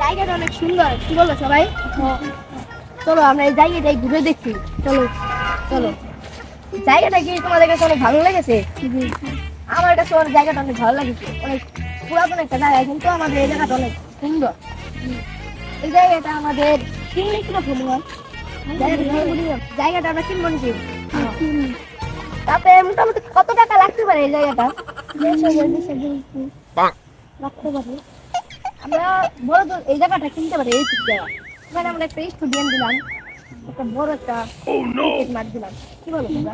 জায়গাটা অনেক সুন্দর, কি বলো সবাই? চলো আমরা এই জায়গাটাই ঘুরে দেখি। চলো চলো। জায়গাটা কি তোমাদের কাছে অনেক ভালো লেগেছে? আমার কাছে অনেক জায়গাটা অনেক ভালো লেগেছে। অনেক পুরাতন একটা জায়গা, কিন্তু আমাদের এই জায়গাটা অনেক সুন্দর। এই জায়গাটা আমাদের কিনলে কিরকম হয়? জায়গাটা আমরা কিনবো নাকি? তাতে মোটামুটি কত টাকা লাগতে পারে এই জায়গাটা? রাখতে পারি। আমরা বড় এই জায়গাটা কিনতে পারি। এই জায়গা এখানে আমরা একটা স্টুডিয়াম দিলাম, একটা বড় একটা মাঠ দিলাম, কি বলো তোমরা?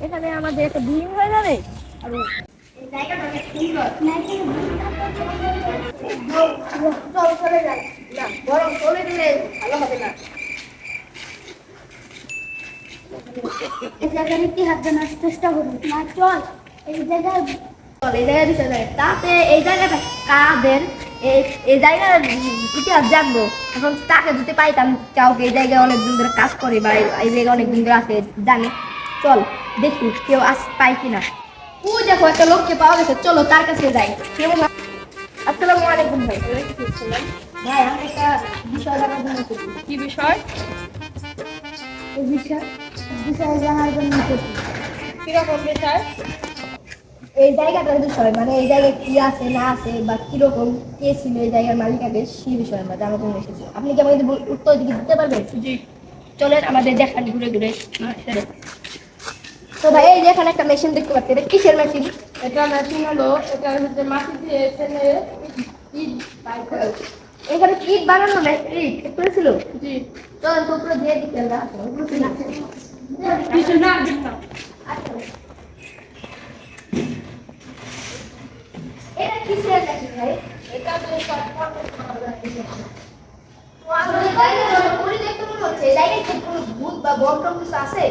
এখানে আমাদের একটা বিল্ডিং হয়ে যাবে। আর এই জায়গাটা অনেক সুন্দর। চল চলে যাই না, বরং চলে দিলে ভালো হবে না। এই জায়গার ইতিহাস জানার চেষ্টা করুন না, চল এই জায়গায় তাতে এই জায়গাটা কাদের, এই জায়গার ইতিহাস জানবো। এখন তাকে যদি পাইতাম কাউকে এই জায়গায় অনেক দিন ধরে কাজ করে বা এই জায়গায় অনেক দিন ধরে আছে জানে, চল দেখি কেউ পাই কিনা। ও দেখো একটা লোককে পাওয়া গেছে, চলো তার কাছে যাই। কেমন? আসসালামু আলাইকুম ভাই। ভাই আমি একটা বিষয় জানার জন্য। কি বিষয়? এই বিষয় জানার জন্য। কিরকম বিষয়? এই জায়গাটার বিষয়, মানে এই জায়গায় কি আছে না আছে বা কিরকম কে ছিল এই জায়গার মালিক আগে, সেই বিষয়ে আমরা জানার জন্য এসেছি। আপনি কি আমাদের উত্তর দিতে পারবেন? জি। চলেন আমাদের দেখান ঘুরে ঘুরে। তো ভাই এই যে এখানে একটা মেশিন দেখতে পাচ্ছি, এটা কিসের মেশিন? এটা মেশিন হলো, এটা হচ্ছে মাটি দিয়ে ফেলে ইট বাইর করে। এখানে ইট বানানো ইট করেছিল? জি। চলেন তো উপরে দিয়ে দিতে না, কিছু না দিতাম। আচ্ছা এটা কিসের মেশিন ভাই? এটা তো হচ্ছে এই জায়গায় কি কোনো ভূত বা বম টম কিছু আছে?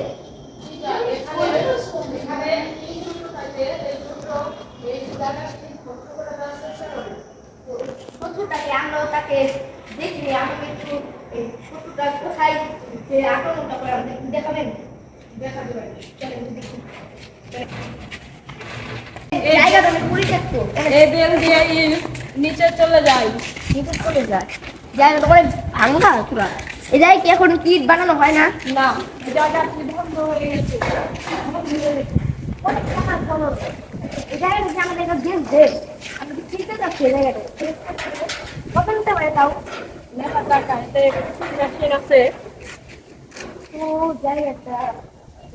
শত্রুটাকে আমরা তাকে দেখিনি, আমাকে একটু এই শত্রুটা কোথায় যে আক্রমণটা করে আমাদের দেখাবেন? দেখাতে পারি, চলেন দেখি। জায়গাটা অনেক পরিত্যক্ত, এই দেল দিয়ে নিচে চলে যায়, নিচে চলে যায়। জায়গাটা অনেক ভাঙা পুরা। এই জায়গায় কি এখন ইট বানানো হয় না? না, এই জায়গাটা বন্ধ হয়ে গেছে। এই জায়গাটা যে আমাদের একটা দেশ, আমি কি চিনতে চাচ্ছি এই জায়গাটা কত নিতে পারে তাও? লেখা টাকা এতে মেশিন আছে তো জায়গাটা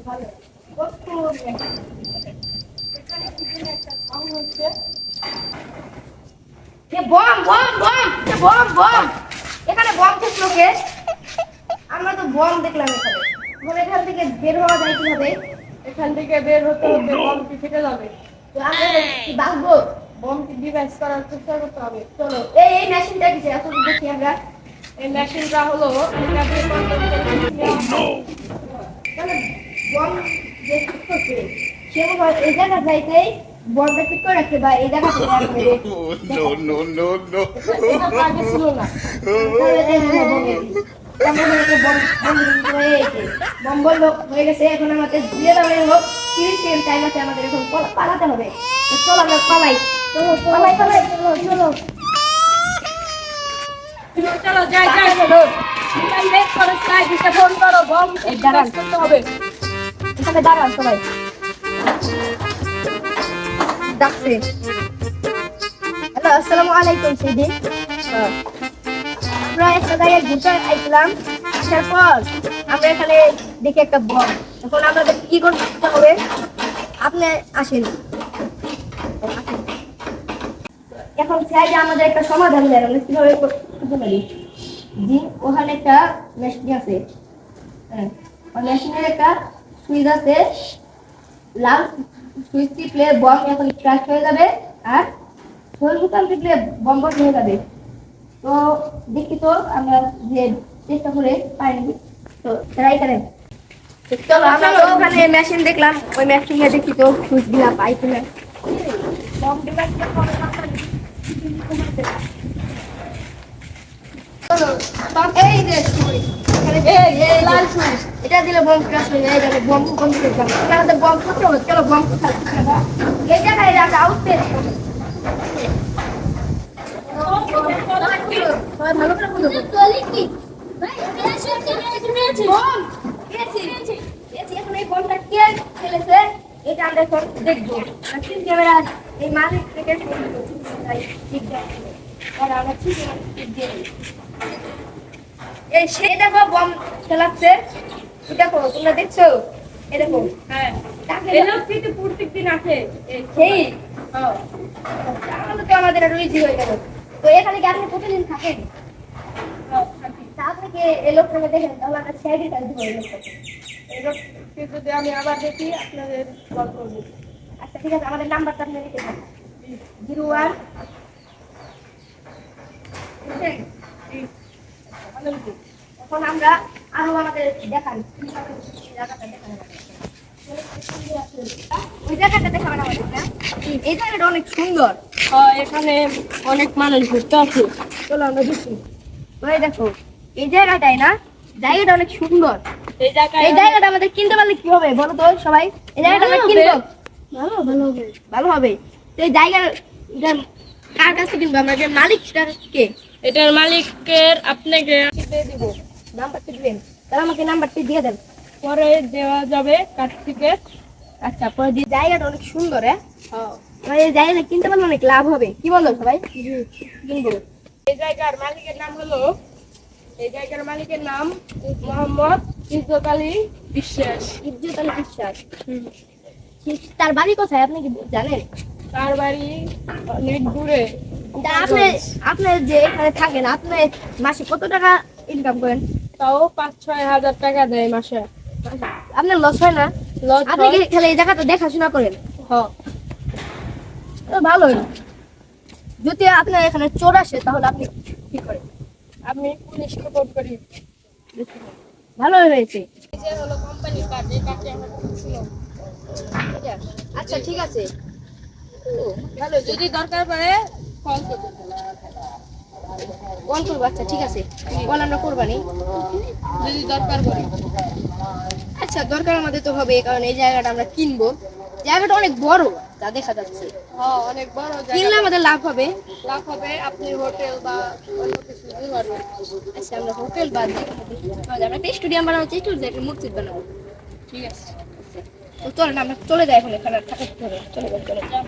ভালো। কত এখানে কি একটা সাউন্ড হচ্ছে, bomb bomb bomb, bomb bomb. এখানে বম ফুটলো কে? আমরা তো বম দেখলাম এখানে। এখন এখান থেকে বের হওয়া যায় কিভাবে? এখান থেকে বের হতে হতে বমটি ফেটে যাবে। তো আমরা কি বাঁচবো? বমটি ডিভাইস করার চেষ্টা করতে হবে। চলো এই মেশিনটা কি এত দেখি আমরা। এই মেশিনটা হলো এটা দিয়ে কন্ট্রোল করে বম যে ফুটছে সেরকম এই জায়গা যাইতেই বমটা ঠিক করে রাখতে বা এই জায়গা থেকে নো নো নো এটা আগে ছিল না। বম বললো হয়ে গেছে, এখন আমাদের দিয়ে দেওয়া হোক 30 সেকেন্ড টাইম আছে, আমাদের এখন পালাতে হবে। চলো আমরা পালাই, চলো পালাই পালাই, চলো চলো চলো যাই যাই। চলো লেট করে সাইডে ফোন করো, বম দাঁড়ান করতে হবে। এখানে দাঁড়ান সবাই, ডাকছে। হ্যালো আসসালামু আলাইকুম সিদি। আমরা একটা জায়গায় ঘুরতে আইছিলাম, আসার পর আমরা এখানে দেখি একটা বম। এখন আমাদের কি করতে হবে? আপনি আসেন। এখন চাইলে আমাদের একটা সমাধান দেন, আমরা কিভাবে করতে পারি? জি, ওখানে একটা মেশিন আছে, হ্যাঁ ওই মেশিনের একটা সুইচ আছে, লাল সুইচ টিপলে বম এখন ক্র্যাশ হয়ে যাবে, আর হলুদ বোতাম টিপলে বম বন্ধ হয়ে যাবে। তো দেখি তো আমরা যে চেষ্টা করে পাইনি, তো ট্রাই করেন। চলো আমরা ওখানে মেশিন দেখলাম, ওই মেশিনে দেখি তো সুইচ দিলাম পাই কিনা। বম ডিভাইস এই যে লাল সুইচ, এটা দিলে বম ক্র্যাশ হয়ে যায়, এটা বম বন্ধ হয়ে যাবে। আমাদের বম করতে হবে, চলো বম কোথায় এই জায়গায় আউট পেয়ে সবাই ভালো করে বলো কি ভাই বল এখন এই বলটা কে খেলেছে এটা আমরা এখন দেখবো ঠিক ক্যামেরা এই মালিক থেকে আমরা ঠিক দিয়ে এই সে দেখো বম খেলাচ্ছে দেখো তোমরা দেখছো এই দেখো হ্যাঁ প্রত্যেকদিন আসে সেই তাহলে তো আমাদের আরো ইজি হয়ে গেল তো এখানে কি আপনি প্রতিদিন থাকেন আপনি কি এই লোকটাকে দেখেন তাহলে আমরা ছেড়ে দিতে যদি আমি আবার দেখি আপনাদের কল করবো আচ্ছা ঠিক আছে আমাদের নাম্বারটা আপনি লিখে দেন 01 এখন আমরা আরো আমাদের দেখান জায়গাটা দেখান ওই জায়গাটা দেখাবেন আমাদের না এই জায়গাটা অনেক সুন্দর এখানে অনেক মানুষ ঘুরতে আসে। চলো আমরা দেখি ওই দেখো এই জায়গাটাই না জায়গাটা অনেক সুন্দর এই জায়গাটা আমাদের কিনতে পারলে কি হবে বলো তো সবাই এই জায়গাটা আমরা কিনবো ভালো হবে তো এই জায়গা কার কাছ থেকে কিনবো আমরা যে মালিকটা কে এটার মালিকের আপনাকে দিয়ে দিব। নাম্বারটা দিবেন তাহলে আমাকে নাম্বারটি দিয়ে দেন পরে দেওয়া যাবে কাছ থেকে। আচ্ছা পরে দিয়ে জায়গাটা অনেক সুন্দর এই জায়গাটা কিনতে পারলে অনেক লাভ হবে কি বলো সবাই কিনবো এই জায়গার মালিকের নাম হলো মোহাম্মদ ইজ্জত আলী বিশ্বাস। ইজ্জত আলী বিশ্বাস তার বাড়ি কোথায় আপনি কি জানেন? তার বাড়ি অনেক দূরে। আপনি যে এখানে থাকেন আপনি মাসে কত টাকা ইনকাম করেন? তাও 5-6 হাজার টাকা দেয় মাসে। আপনার লস হয় না? আপনি কি খালি এই জায়গাটা দেখাশোনা করেন? ভালোই। যদি আপনার এখানে চোর আসে তাহলে আপনি কি করেন? আমি পুলিশ খবর করি। ভালোই হয়েছে। এই যে হলো কোম্পানির কাজ, এই কাজে আমার ছিল। আচ্ছা ঠিক আছে ভালো, যদি দরকার পড়ে কল করবেন। কল করবো। আচ্ছা ঠিক আছে কল আমরা করবানি যদি দরকার পড়ে। আচ্ছা দরকার আমাদের তো হবে কারণ এই জায়গাটা আমরা কিনবো। জায়গাটা অনেক বড় যা দেখা যাচ্ছে। অনেক বড় জায়গা, কিনলে আমাদের লাভ হবে। আপনি হোটেল বা অন্য কিছু দিতে পারবেন। আচ্ছা আমরা হোটেল বাদ দিই আমরা একটা স্টেডিয়াম বানাবো, স্টেডিয়াম একটা মসজিদ বানাবো। ঠিক আছে তো চলেন আমরা চলে যাই এখন, এখানে থাকতে হবে। চলে যাই।